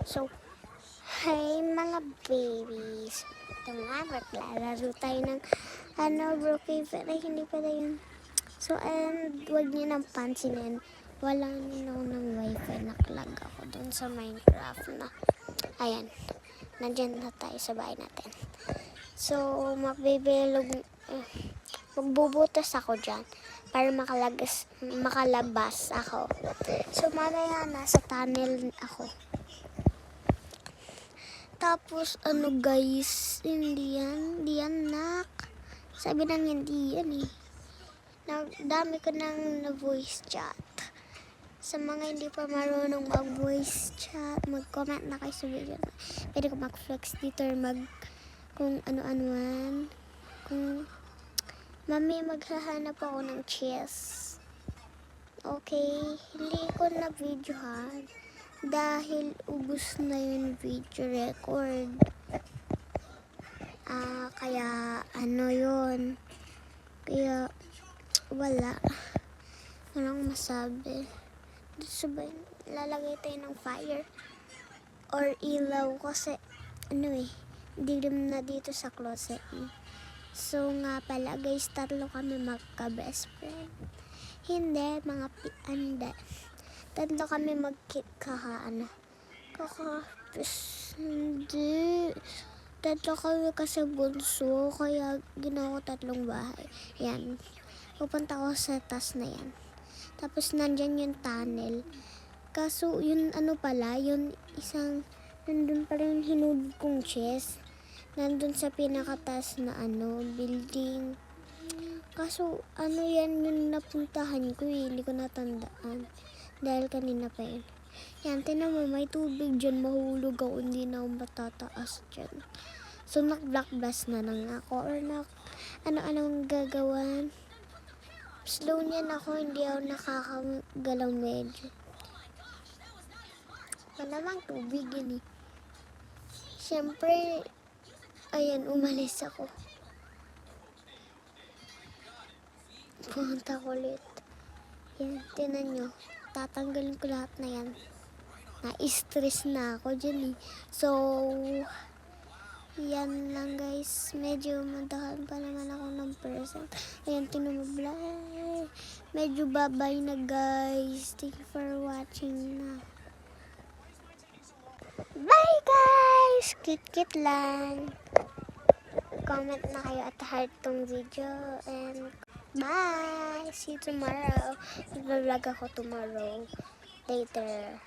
So, hi mga babies. Ito nga, maglalaro tayo ng Brookhaven. Ay, hindi pala yun. So, and huwag niyo nang pansinin. Walang ninaw ng wifi. Naklag ako dun sa Minecraft na. Ayan. Nandyan na tayo sa bahay natin. So, magbubutas ako dyan para makalabas ako. So, mamaya nasa tunnel ako. Tapos, guys, hindi yan, nak. Sabi nang hindi yan eh. Dami ko nang na-voice chat. Sa mga hindi pa marunong mag-voice chat, mag-comment na kayo sa video. Pwede ko mag-flex dito or kung ano-ano man. Mami, maghahanap ako ng chess. Okay, hindi ko na videohan. Dahil ubos na yung video record. Kaya yun. Kaya wala. Walang masabi. Sabay, lalagay tayo ng fire or ilaw kasi dilim na dito sa closet. So nga pala guys, 3 kami magka-best friend. Hindi, mga pianda. 3 kami hindi. 3 kami kasi bunso, kaya ginawa ko 3 bahay. Yan. Pupunta ko sa taas na yan. Tapos nandyan yung tunnel. Kaso yun yung nandun pala yung hinubog kong chest. Nandun sa pinakataas na building. Kaso yan yung napuntahan ko eh. Hindi ko natandaan. Dahil kanina pa yun. Yan, tinan mo, may tubig dyan. Mahulog ako, hindi na ako matataas dyan. So, nag-block blast na lang ako. Or anong gagawan. Slow niyan ako, hindi ako nakakagalaw medyo. Malamang tubig yun eh. Siyempre, ayan, umalis ako. Pumunta ko ulit. Yan, tinan nyo. Tatanggalin ko lahat na yan. Na-stress na ako dyan eh. So, yan lang guys. Medyo madahan pa naman ako ng percent. Ayan, tinumubla. Medyo babay na guys. Thank you for watching na. Bye guys! Kit-kit lang. Comment na kayo at heart tong video. And bye! See you tomorrow. Mag-vlog ako tomorrow. Later.